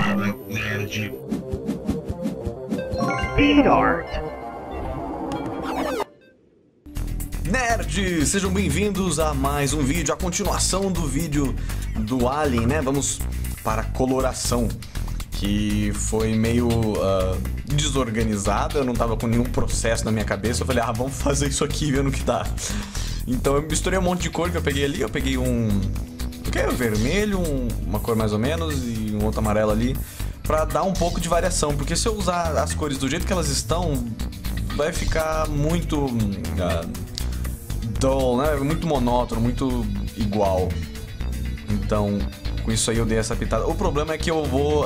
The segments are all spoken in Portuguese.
Fala, nerd. Speed Art. Nerds, sejam bem-vindos a mais um vídeo, a continuação do vídeo do Alien, né? Vamos para a coloração, que foi meio desorganizada, eu não tava com nenhum processo na minha cabeça, eu falei, vamos fazer isso aqui, vendo o que dá. Então eu misturei um monte de cor que eu peguei ali, eu peguei um vermelho, uma cor mais ou menos, e um outro amarelo ali, pra dar um pouco de variação, porque se eu usar as cores do jeito que elas estão, vai ficar muito dull, né? Muito monótono, muito igual. Então, com isso aí eu dei essa pitada. O problema é que eu vou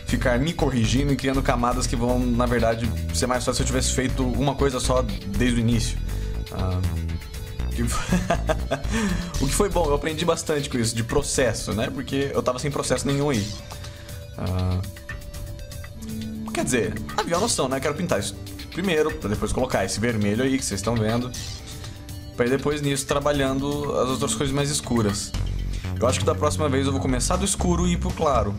ficar me corrigindo e criando camadas que vão, na verdade, ser mais fácil se eu tivesse feito uma coisa só desde o início. O que foi bom, eu aprendi bastante com isso, de processo, né? Porque eu tava sem processo nenhum aí. Quer dizer, havia uma noção, né? Quero pintar isso primeiro, pra depois colocar esse vermelho aí que vocês estão vendo, pra ir depois nisso trabalhando as outras coisas mais escuras. Eu acho que da próxima vez eu vou começar do escuro e ir pro claro.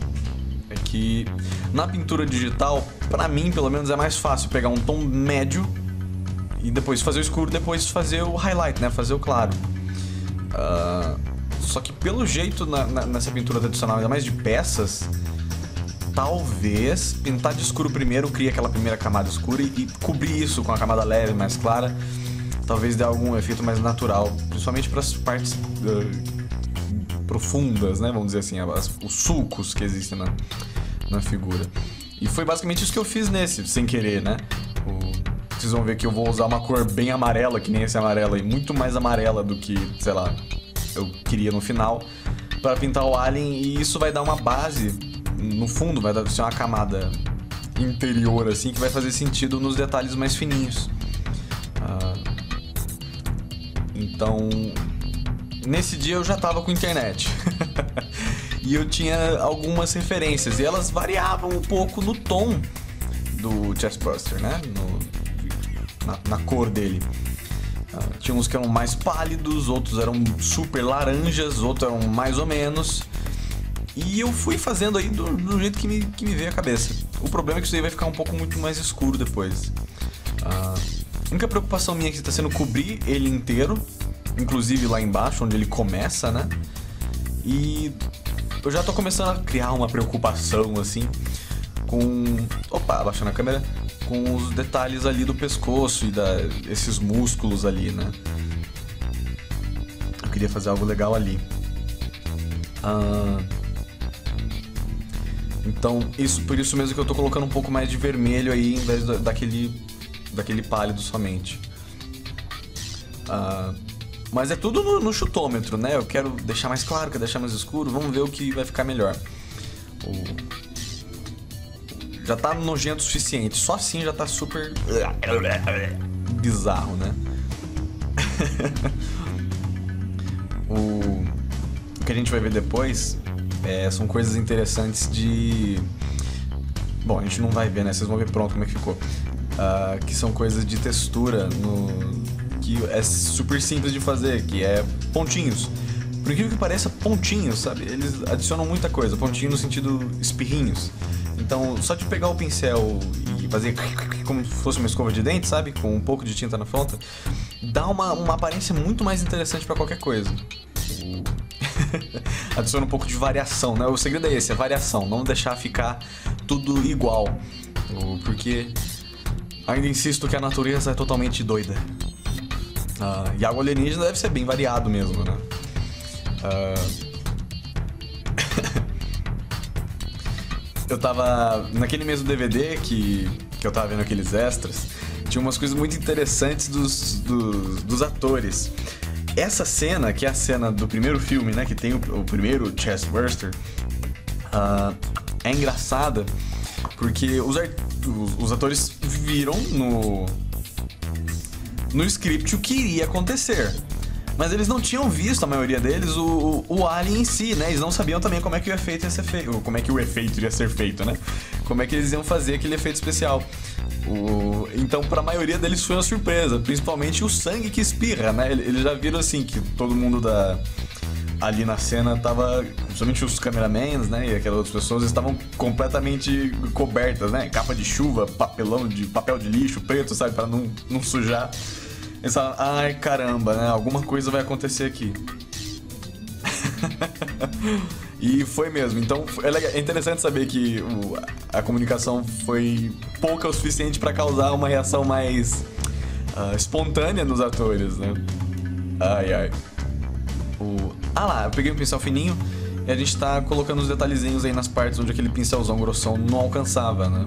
É que na pintura digital, pra mim pelo menos é mais fácil pegar um tom médio e depois fazer o escuro, depois fazer o highlight, né? Fazer o claro. Só que pelo jeito nessa pintura tradicional, ainda mais de peças, talvez pintar de escuro primeiro, cria aquela primeira camada escura e cobrir isso com a camada leve, mais clara, talvez dê algum efeito mais natural, principalmente para as partes profundas, né? Vamos dizer assim, os sulcos que existem na figura. E foi basicamente isso que eu fiz nesse, sem querer, né? Vocês vão ver que eu vou usar uma cor bem amarela, que nem esse amarelo aí, muito mais amarela do que, sei lá, eu queria no final, para pintar o alien, e isso vai dar uma base, no fundo, vai ser uma camada interior, assim, que vai fazer sentido nos detalhes mais fininhos. Então, nesse dia eu já tava com internet, e eu tinha algumas referências, e elas variavam um pouco no tom do Chestburster, né? Na cor dele. Tinha uns que eram mais pálidos, outros eram super laranjas, outros eram mais ou menos. E eu fui fazendo aí do jeito que me veio a cabeça. O problema é que isso aí vai ficar um pouco muito mais escuro depois. A única preocupação minha aqui está sendo cobrir ele inteiro, inclusive lá embaixo, onde ele começa, né? E eu já tô começando a criar uma preocupação, assim, com... Opa, abaixando a câmera. Com os detalhes ali do pescoço e esses músculos ali, né? Eu queria fazer algo legal ali. Então, por isso mesmo que eu tô colocando um pouco mais de vermelho aí, em vez daquele pálido somente. Mas é tudo no chutômetro, né? Eu quero deixar mais claro, quero deixar mais escuro. Vamos ver o que vai ficar melhor. Já tá nojento o suficiente, só assim já tá super bizarro, né? O que a gente vai ver depois são coisas interessantes de... Bom, a gente não vai ver, né? Vocês vão ver pronto como é que ficou. Que são coisas de textura que é super simples de fazer, que é pontinhos. Por incrível que pareça, pontinhos, sabe? Eles adicionam muita coisa, pontinho no sentido espirrinhos. Então, só de pegar o pincel e fazer como se fosse uma escova de dente, sabe? Com um pouco de tinta na ponta, dá uma aparência muito mais interessante pra qualquer coisa. Adiciona um pouco de variação, né? O segredo é esse, a variação, não deixar ficar tudo igual. Porque ainda insisto que a natureza é totalmente doida. E algo alienígena deve ser bem variado mesmo, né? Eu tava... Naquele mesmo DVD que eu tava vendo aqueles extras, tinha umas coisas muito interessantes dos atores. Essa cena, que é a cena do primeiro filme, né? Que tem o primeiro Chestburster, é engraçada porque os atores viram no script o que iria acontecer. Mas eles não tinham visto, a maioria deles, o alien em si, né? Eles não sabiam também como é que o efeito ia ser feito, como é que o efeito iria ser feito, né? Como é que eles iam fazer aquele efeito especial. Então, pra maioria deles foi uma surpresa, principalmente o sangue que espirra, né? Eles já viram, assim, que todo mundo ali na cena tava, principalmente os cameramans, né, e aquelas outras pessoas estavam completamente cobertas, né, capa de chuva, papel de lixo preto, sabe, pra não sujar. Eles falaram, ai caramba, né, alguma coisa vai acontecer aqui. E foi mesmo, então é interessante saber que a comunicação foi pouca o suficiente pra causar uma reação mais espontânea nos atores, né. Ai. Lá, eu peguei um pincel fininho e a gente tá colocando os detalhezinhos aí nas partes onde aquele pincelzão grossão não alcançava, né?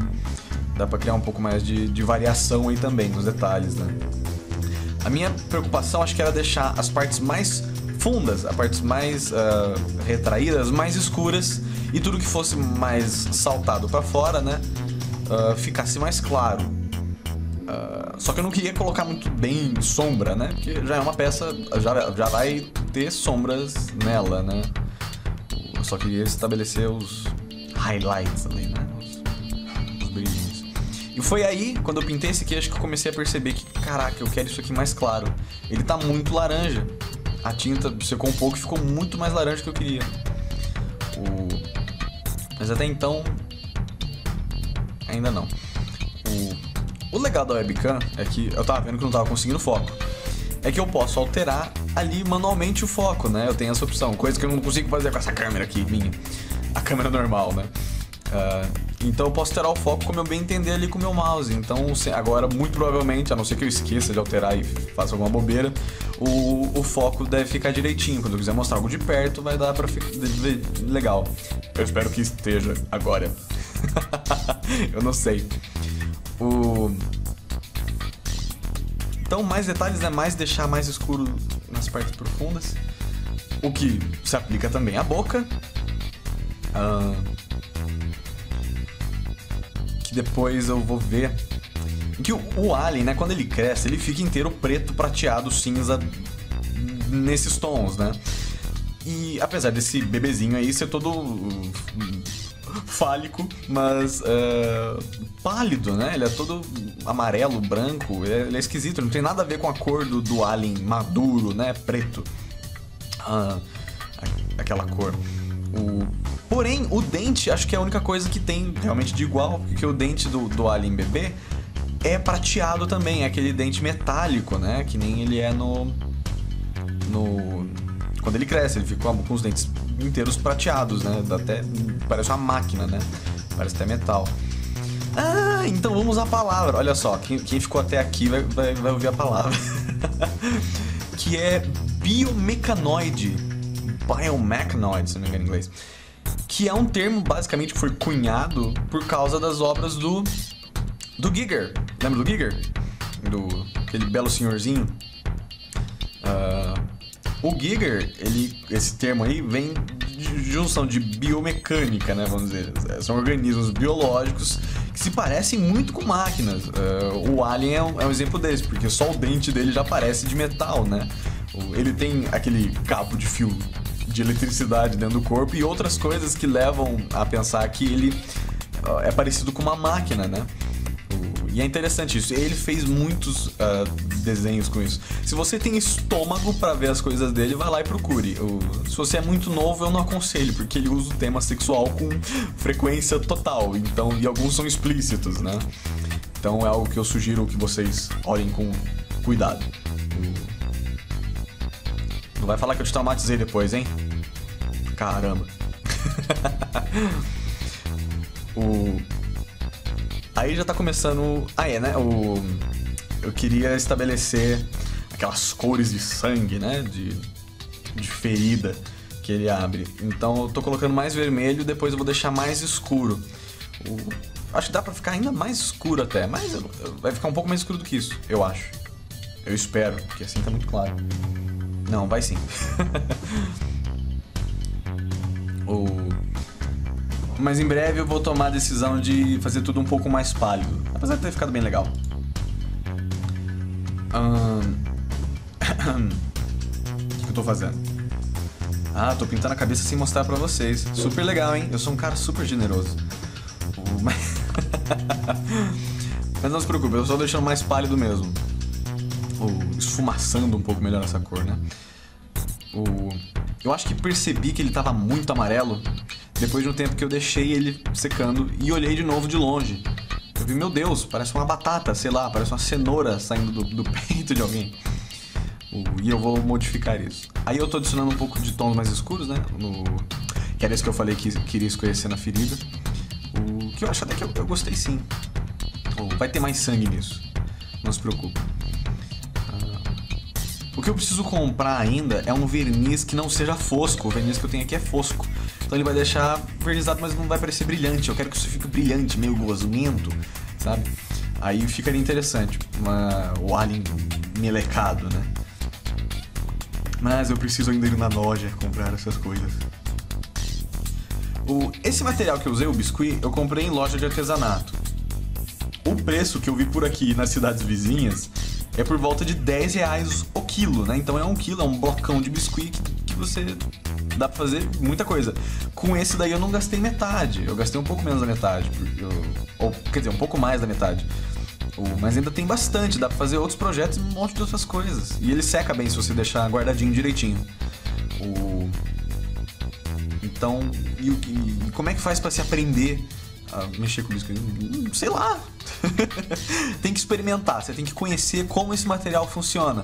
Dá pra criar um pouco mais de variação aí também nos detalhes, né? A minha preocupação acho que era deixar as partes mais fundas, as partes mais retraídas, mais escuras, e tudo que fosse mais saltado pra fora, né? Ficasse mais claro. Só que eu não queria colocar muito bem sombra, né? Porque já é uma peça, já vai ter sombras nela, né? Eu só queria estabelecer os highlights ali, né? Os brilhinhos. E foi aí, quando eu pintei esse queixo, que eu comecei a perceber que, caraca, eu quero isso aqui mais claro. Ele tá muito laranja. A tinta secou um pouco e ficou muito mais laranja do que eu queria. Mas até então, ainda não. O legal da webcam é que eu tava vendo que não tava conseguindo foco. É que eu posso alterar ali manualmente o foco, né? Eu tenho essa opção, coisa que eu não consigo fazer com essa câmera aqui, minha. A câmera normal, né? Então eu posso alterar o foco como eu bem entender ali com o meu mouse. Então agora, muito provavelmente, a não ser que eu esqueça de alterar e faça alguma bobeira, o foco deve ficar direitinho. Quando eu quiser mostrar algo de perto, vai dar pra ver legal. Eu espero que esteja agora. Eu não sei. Então, mais detalhes é mais deixar mais escuro nas partes profundas. O que se aplica também à boca. Que depois eu vou ver. Que o alien, né, quando ele cresce, ele fica inteiro preto, prateado, cinza, nesses tons, né? E apesar desse bebezinho aí ser todo fálico, mas pálido, né? Ele é todo amarelo, branco, ele é esquisito, não tem nada a ver com a cor do alien maduro, né? Preto. Aquela cor. Porém, o dente, acho que é a única coisa que tem realmente de igual, porque o dente do alien bebê é prateado também, é aquele dente metálico, né? Que nem ele é quando ele cresce, ele fica com os dentes inteiros prateados, né? Até parece uma máquina, né? Parece até metal. Então vamos usar a palavra. Olha só, quem ficou até aqui vai ouvir a palavra. Que é biomecanoide. Biomecanoide, se não me engano em inglês. Que é um termo, basicamente, que foi cunhado por causa das obras do Giger. Lembra do Giger? Aquele belo senhorzinho. O Giger, esse termo aí vem de junção de biomecânica, né, vamos dizer. São organismos biológicos que se parecem muito com máquinas. O alien é um exemplo desse, porque só o dente dele já parece de metal, né? Ele tem aquele cabo de fio de eletricidade dentro do corpo e outras coisas que levam a pensar que ele é parecido com uma máquina, né? E é interessante isso. Ele fez muitos desenhos com isso. Se você tem estômago pra ver as coisas dele, vai lá e procure. Se você é muito novo, eu não aconselho, porque ele usa o tema sexual com frequência total. Então, e alguns são explícitos, né? Então é algo que eu sugiro que vocês olhem com cuidado. Não vai falar que eu te traumatizei depois, hein? Caramba. Aí já tá começando... né? Eu queria estabelecer aquelas cores de sangue, né? De ferida que ele abre. Então eu tô colocando mais vermelho, depois eu vou deixar mais escuro. Acho que dá pra ficar ainda mais escuro até, mas vai ficar um pouco mais escuro do que isso, eu acho. Eu espero, porque assim tá muito claro. Não, vai sim. Mas em breve eu vou tomar a decisão de fazer tudo um pouco mais pálido. Apesar de ter ficado bem legal. O que eu tô fazendo? Tô pintando a cabeça sem mostrar pra vocês. Super legal, hein? Eu sou um cara super generoso. Mas não se preocupe, eu só tô deixando mais pálido mesmo. Esfumaçando um pouco melhor essa cor, né? Eu acho que percebi que ele tava muito amarelo depois de um tempo que eu deixei ele secando e olhei de novo de longe. Eu vi, meu Deus, parece uma batata, sei lá, parece uma cenoura saindo do peito de alguém. E eu vou modificar isso. Aí eu tô adicionando um pouco de tons mais escuros, né? Que era isso que eu falei que queria escurecer na ferida. O que eu acho até que eu gostei sim. Vai ter mais sangue nisso. Não se preocupe. O que eu preciso comprar ainda é um verniz que não seja fosco. O verniz que eu tenho aqui é fosco. Então ele vai deixar vernizado, mas não vai parecer brilhante. Eu quero que isso fique brilhante, meio gosmento, sabe? Aí ficaria interessante. O alien melecado, né? Mas eu preciso ainda ir na loja comprar essas coisas. Esse material que eu usei, o biscuit, eu comprei em loja de artesanato. O preço que eu vi por aqui nas cidades vizinhas é por volta de R$10 o quilo, né? Então é um quilo, é um blocão de biscuit que você dá pra fazer muita coisa. Com esse daí eu não gastei metade, eu gastei um pouco menos da metade, quer dizer, um pouco mais da metade. Mas ainda tem bastante, dá pra fazer outros projetos e um monte de outras coisas. E ele seca bem se você deixar guardadinho direitinho. Então, e como é que faz pra se aprender a mexer com biscuit? Sei lá. Tem que experimentar, você tem que conhecer como esse material funciona.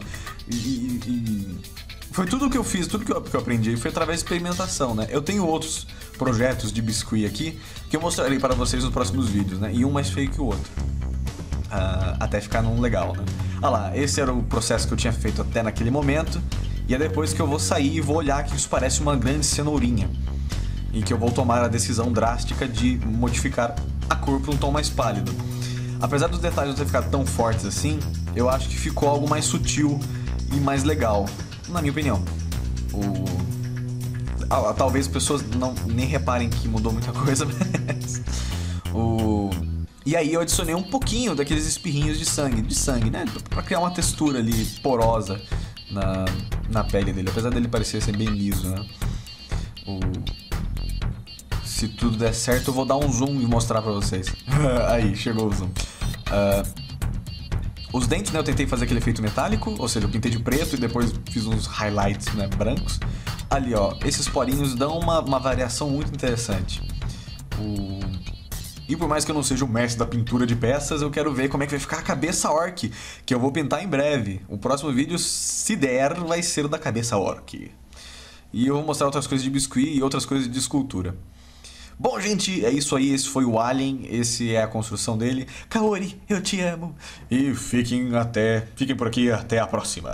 Foi tudo o que eu fiz, tudo que eu aprendi foi através de experimentação, né? Eu tenho outros projetos de biscuit aqui que eu mostrarei para vocês nos próximos vídeos, né? E um mais feio que o outro. Até ficar num legal, né? Ah lá, esse era o processo que eu tinha feito até naquele momento. E é depois que eu vou sair e vou olhar que isso parece uma grande cenourinha. E que eu vou tomar a decisão drástica de modificar a cor para um tom mais pálido. Apesar dos detalhes não ter ficado tão fortes assim, eu acho que ficou algo mais sutil e mais legal, na minha opinião. Talvez as pessoas nem reparem que mudou muita coisa, mas... E aí eu adicionei um pouquinho daqueles espirrinhos de sangue, né? Pra criar uma textura ali porosa na pele dele, apesar dele parecer ser bem liso, né? Se tudo der certo, eu vou dar um zoom e mostrar pra vocês. Aí, chegou o zoom. Os dentes, né, eu tentei fazer aquele efeito metálico, ou seja, eu pintei de preto e depois fiz uns highlights, né, brancos. Ali, ó, esses porinhos dão uma variação muito interessante. E por mais que eu não seja o mestre da pintura de peças, eu quero ver como é que vai ficar a cabeça orc, que eu vou pintar em breve. O próximo vídeo, se der, vai ser o da cabeça orc. E eu vou mostrar outras coisas de biscuit e outras coisas de escultura. Bom, gente, é isso aí, esse foi o Alien, esse é a construção dele. Kaori, eu te amo. E fiquem por aqui, até a próxima.